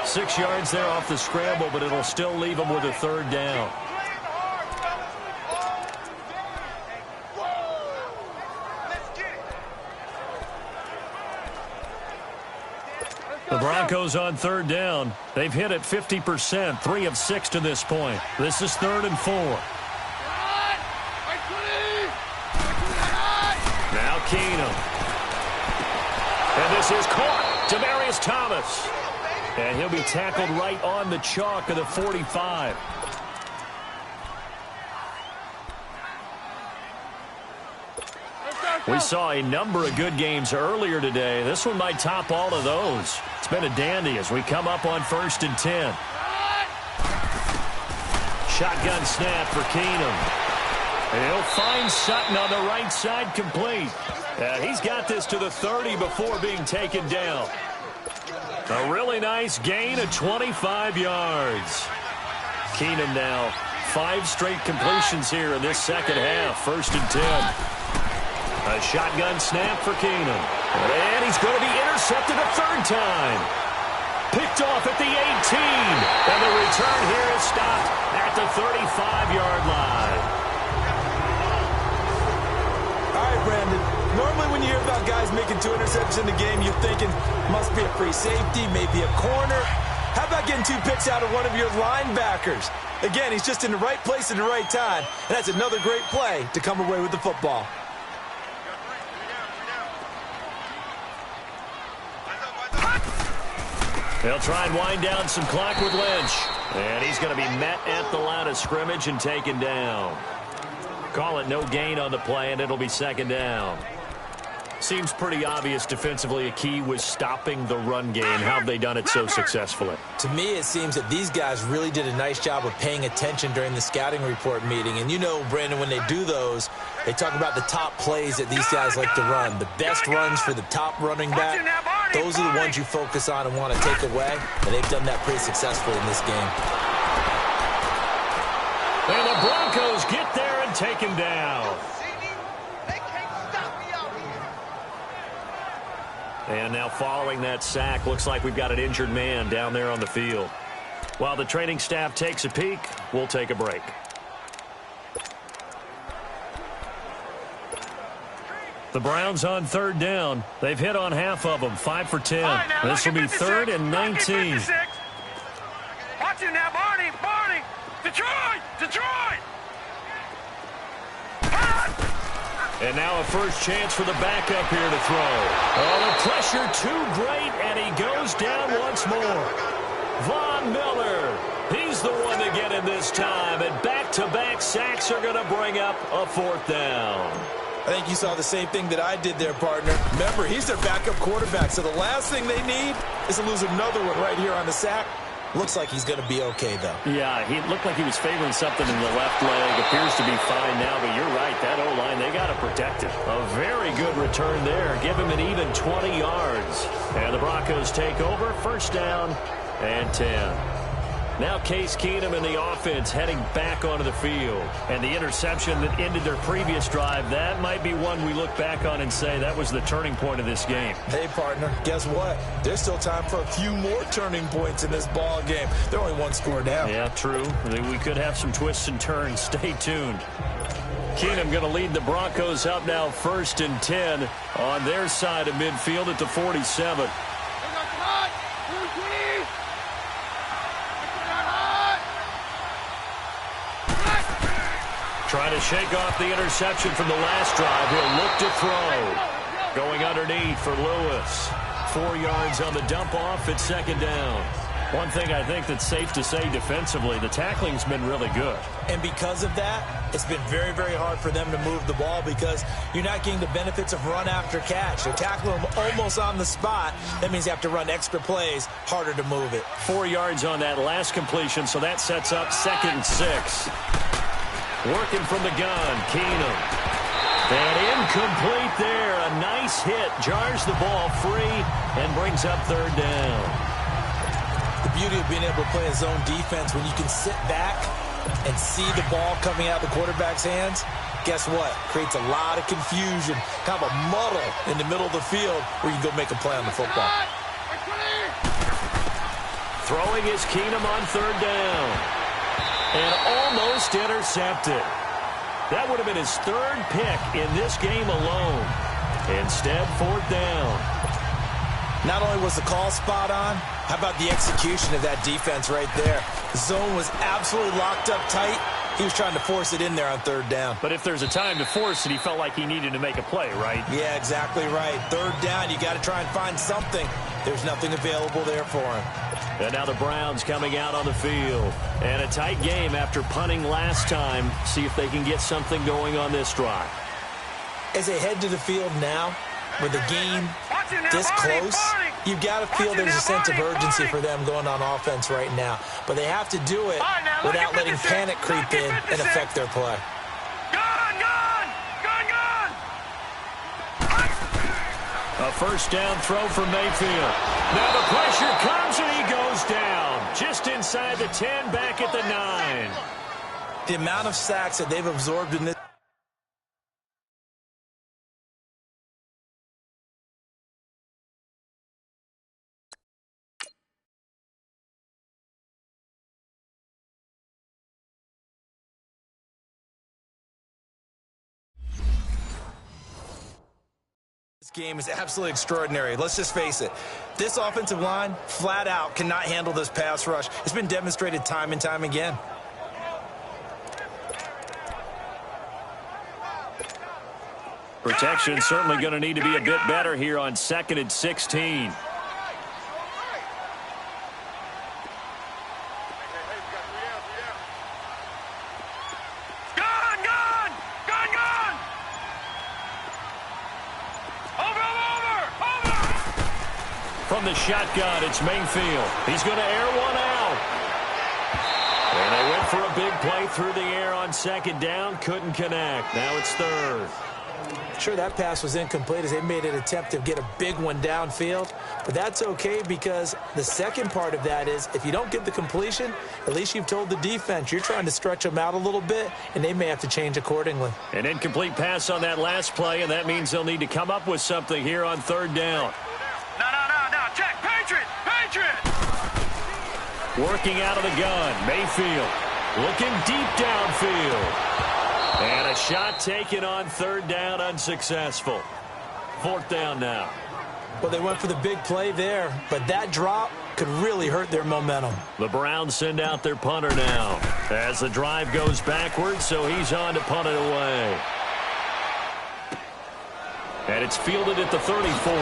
6 yards there off the scramble, but it'll still leave him with a 3rd down. The Broncos on 3rd down. They've hit it 50%, 3 of 6 to this point. This is 3rd and 4. Now Keenum. And this is caught. Demaryius Thomas. And he'll be tackled right on the chalk of the 45. We saw a number of good games earlier today. This one might top all of those. It's been a dandy as we come up on 1st and 10. Shotgun snap for Keenum. And he'll find Sutton on the right side, complete. And he's got this to the 30 before being taken down. A really nice gain of 25 yards. Keenum now 5 straight completions here in this second half. 1st and 10. A shotgun snap for Keenum. And he's going to be intercepted a 3rd time. Picked off at the 18. And the return here is stopped at the 35-yard line. All right, Brandon. Normally when you hear about guys making 2 interceptions in the game, you're thinking must be a free safety, maybe a corner. How about getting 2 picks out of one of your linebackers? Again, he's just in the right place at the right time. And that's another great play to come away with the football. They'll try and wind down some clock with Lynch. And he's going to be met at the line of scrimmage and taken down. Call it no gain on the play, and it'll be 2nd down. Seems pretty obvious defensively a key was stopping the run game. How have they done it so successfully? To me, it seems that these guys really did a nice job of paying attention during the scouting report meeting. And you know, Brandon, when they do those, they talk about the top plays that these guys like to run. The best runs for the top running back, those are the ones you focus on and want to take away. And they've done that pretty successfully in this game. And the Broncos get there and take him down. And now following that sack, looks like we've got an injured man down there on the field. While the training staff takes a peek, we'll take a break. The Browns on 3rd down. They've hit on half of them, 5 for 10. This will be 3rd and 19. Watch it now, Barney, Barney. Detroit, Detroit. And now a first chance for the backup here to throw. Oh, the pressure too great, and he goes down once more. Von Miller, he's the one to get in this time, and back-to-back sacks are going to bring up a 4th down. I think you saw the same thing that I did there, partner. Remember, he's their backup quarterback, so the last thing they need is to lose another one right here on the sack. Looks like he's going to be okay, though. Yeah, he looked like he was favoring something in the left leg. Appears to be fine now, but you're right. That O-line, they got to protect it. A very good return there. Give him an even 20 yards. And the Broncos take over. 1st down and 10. Now Case Keenum and the offense heading back onto the field. And the interception that ended their previous drive, that might be one we look back on and say that was the turning point of this game. Hey, partner, guess what? There's still time for a few more turning points in this ball game. They're only 1 score down. Yeah, true. We could have some twists and turns. Stay tuned. Keenum going to lead the Broncos up now 1st and 10 on their side of midfield at the 47. Trying to shake off the interception from the last drive. He'll look to throw. Going underneath for Lewis. 4 yards on the dump off at 2nd down. One thing I think that's safe to say defensively, the tackling's been really good. And because of that, it's been very, very hard for them to move the ball because you're not getting the benefits of run after catch. They're tackling them almost on the spot. That means you have to run extra plays, harder to move it. 4 yards on that last completion, so that sets up 2nd and 6. Working from the gun, Keenum. And incomplete there. A nice hit. Jars the ball free and brings up 3rd down. The beauty of being able to play a zone defense when you can sit back and see the ball coming out of the quarterback's hands, guess what? Creates a lot of confusion, kind of a muddle in the middle of the field where you can go make a play on the football. Throwing is Keenum on 3rd down. And almost intercepted. That would have been his 3rd pick in this game alone. Instead, 4th down. Not only was the call spot on, how about the execution of that defense right there? The zone was absolutely locked up tight. He was trying to force it in there on 3rd down. But if there's a time to force it, he felt like he needed to make a play, right? Yeah, exactly right. 3rd down, you got to try and find something. There's nothing available there for him. And now the Browns coming out on the field. And a tight game after punting last time. See if they can get something going on this drive. As they head to the field now, with the game this close, you've got to feel there's a sense of urgency for them going on offense right now. But they have to do it without letting panic creep in and affect their play. A 1st down throw for Mayfield. Now the pressure comes and he goes down. Just inside the 10, back at the 9. The amount of sacks that they've absorbed in this game is absolutely extraordinary. Let's just face it. This offensive line, flat out, cannot handle this pass rush. It's been demonstrated time and time again. Protection certainly going to need to be a bit better here on 2nd and 16. From the shotgun, it's Mayfield. He's going to air one out. And they went for a big play through the air on 2nd down. Couldn't connect. Now it's 3rd. Sure, that pass was incomplete as they made an attempt to get a big one downfield. But that's okay because the second part of that is if you don't get the completion, at least you've told the defense you're trying to stretch them out a little bit, and they may have to change accordingly. An incomplete pass on that last play, and that means they'll need to come up with something here on 3rd down. No. Check. Patriot. Working out of the gun. Mayfield looking deep downfield. And a shot taken on 3rd down, unsuccessful. 4th down now. Well, they went for the big play there, but that drop could really hurt their momentum. The Browns send out their punter now as the drive goes backwards, so he's on to punt it away. And it's fielded at the 34.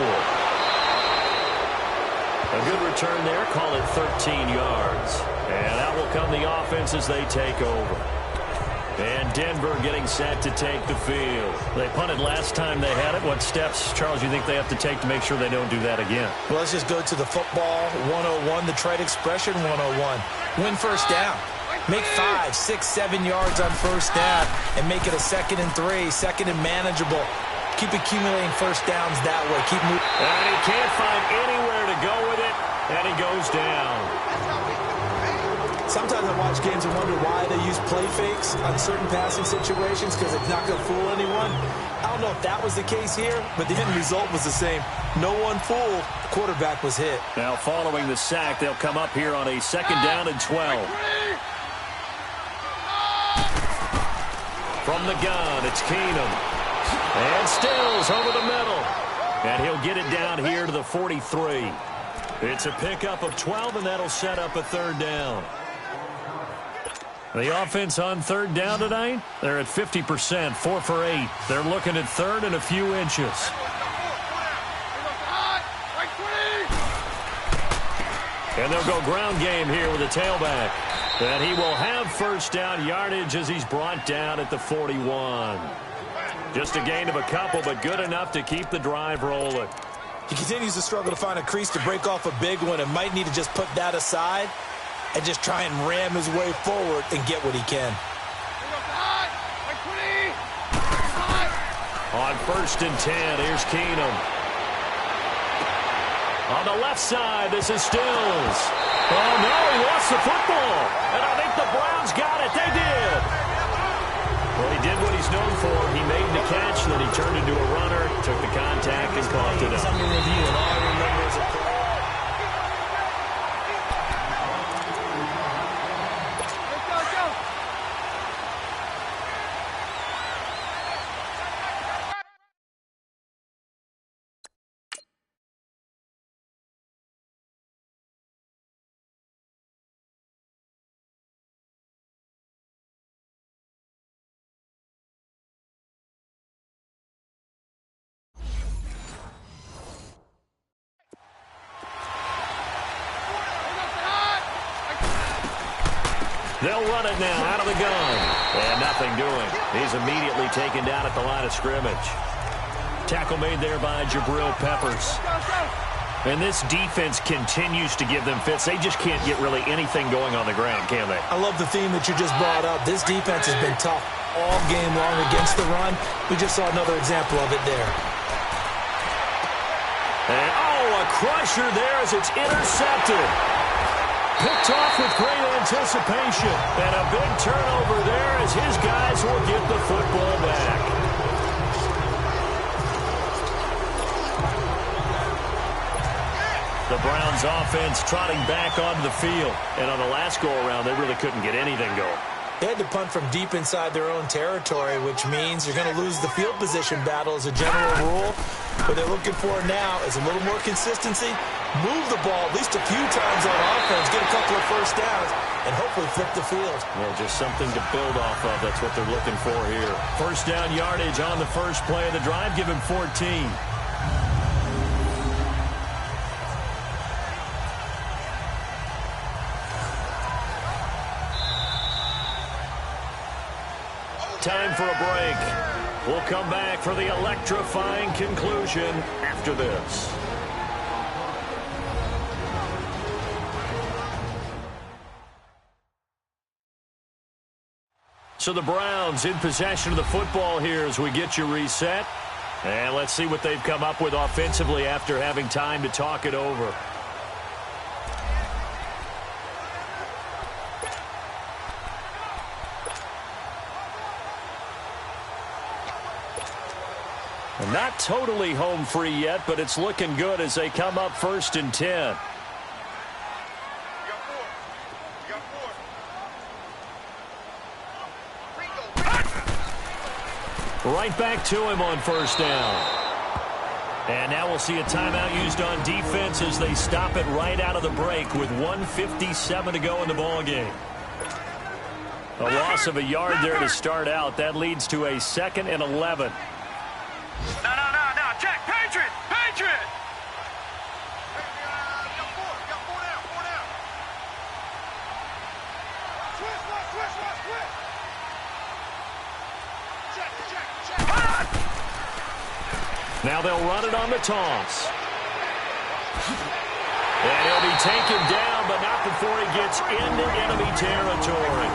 A good return there, call it 13 yards. And out will come the offense as they take over. And Denver getting set to take the field. They punted last time they had it. What steps, Charles, you think they have to take to make sure they don't do that again? Well, let's just go to the football 101, the trade expression 101. Win 1st down. Make 5, 6, 7 yards on 1st down and make it a 2nd and 3, 2nd and manageable. Keep accumulating 1st downs that way. Keep moving. And he can't find anywhere to go with it, and he goes down. Sometimes I watch games and wonder why they use play fakes on certain passing situations because it's not going to fool anyone. I don't know if that was the case here, but the end result was the same. No one fooled. The quarterback was hit. Now following the sack, they'll come up here on a 2nd down and 12. From the gun, it's Keenum. And Stills over the middle. And he'll get it down here to the 43. It's a pickup of 12, and that'll set up a 3rd down. The offense on 3rd down tonight, they're at 50%, 4 for 8. They're looking at 3rd and a few inches. And they'll go ground game here with a tailback. And he will have first down yardage as he's brought down at the 41. Just a gain of a couple, but good enough to keep the drive rolling. He continues to struggle to find a crease to break off a big one and might need to just put that aside and just try and ram his way forward and get what he can. On 1st and 10, here's Keenum. On the left side, this is Stills. Oh, no, he lost the football. And I think the Browns got it. They did. Well, he did what he's known for. He made the catch, then he turned into a runner, took the contact, and coughed it up. Under review, and all I remember is a play. They'll run it now out of the gun. And nothing doing. He's immediately taken down at the line of scrimmage. Tackle made there by Jabril Peppers. And this defense continues to give them fits. They just can't get really anything going on the ground, can they? I love the theme that you just brought up. This defense has been tough all game long against the run. We just saw another example of it there. And, a crusher there as it's intercepted. Picked off with great anticipation. And a big turnover there as his guys will get the football back. The Browns offense trotting back onto the field. And on the last go-around, they really couldn't get anything going. They had to punt from deep inside their own territory, which means you're going to lose the field position battle as a general rule. What they're looking for now is a little more consistency, move the ball at least a few times on offense, get a couple of first downs, and hopefully flip the field. Yeah, just something to build off of. That's what they're looking for here. First down yardage on the first play of the drive. Give him 14. Time for a break. We'll come back for the electrifying conclusion after this. So the Browns in possession of the football here as we get you reset. And let's see what they've come up with offensively after having time to talk it over. And not totally home free yet, but it's looking good as they come up 1st and 10. Right back to him on 1st down. And now we'll see a timeout used on defense as they stop it right out of the break with 1:57 to go in the ballgame. A loss of a yard there to start out. That leads to a 2nd and 11. No. Check. Patriot. Now they'll run it on the toss. And he'll be taken down, but not before he gets into enemy territory.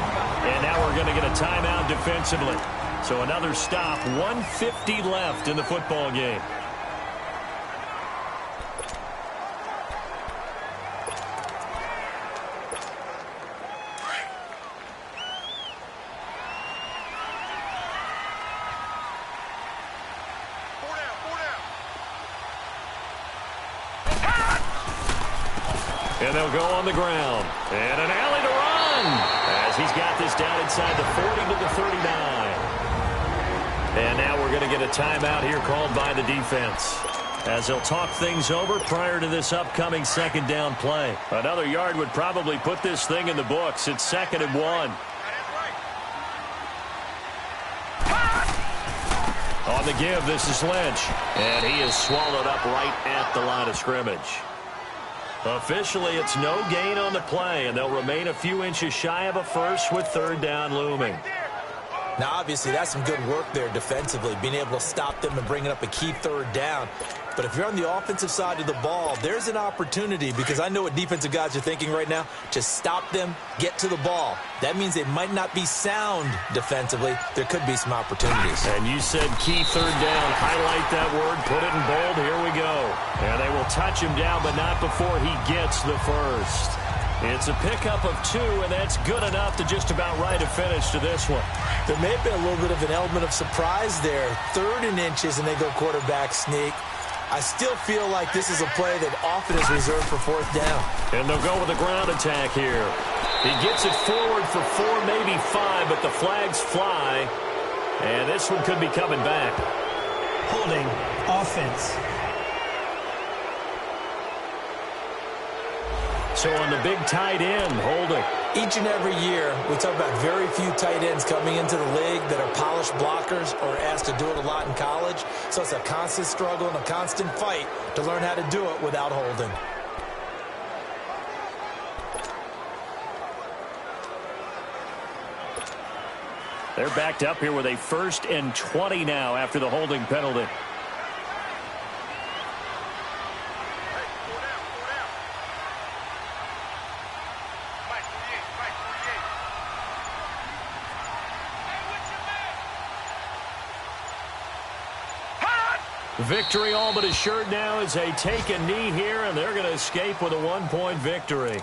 And now we're going to get a timeout defensively. So another stop, 1:50 left in the football game. And they'll go on the ground. And an alley to run as he's got this down inside the 40 to the 39. And now we're going to get a timeout here called by the defense as they'll talk things over prior to this upcoming 2nd down play. Another yard would probably put this thing in the books. It's 2nd and 1. On the give, this is Lynch. And he is swallowed up right at the line of scrimmage. Officially, it's no gain on the play, and they'll remain a few inches shy of a first with third down looming. Now, obviously, that's some good work there defensively, being able to stop them and bringing up a key third down. But if you're on the offensive side of the ball, there's an opportunity, because I know what defensive guys are thinking right now, to stop them, get to the ball. That means they might not be sound defensively. There could be some opportunities. And you said key third down. Highlight that word, put it in bold. Here we go. And they will touch him down, but not before he gets the first. It's a pickup of 2, and that's good enough to just about write a finish to this one. There may have been a little bit of an element of surprise there. 3rd and inches, and they go quarterback sneak. I still feel like this is a play that often is reserved for 4th down. And they'll go with a ground attack here. He gets it forward for 4, maybe 5, but the flags fly. And this one could be coming back. Holding offense. So on the big tight end, holding. Each and every year, we talk about very few tight ends coming into the league that are polished blockers or asked to do it a lot in college. So it's a constant struggle and a constant fight to learn how to do it without holding. They're backed up here with a 1st and 20 now after the holding penalty. Victory all but assured now as they take a knee here, and they're going to escape with a 1-point victory.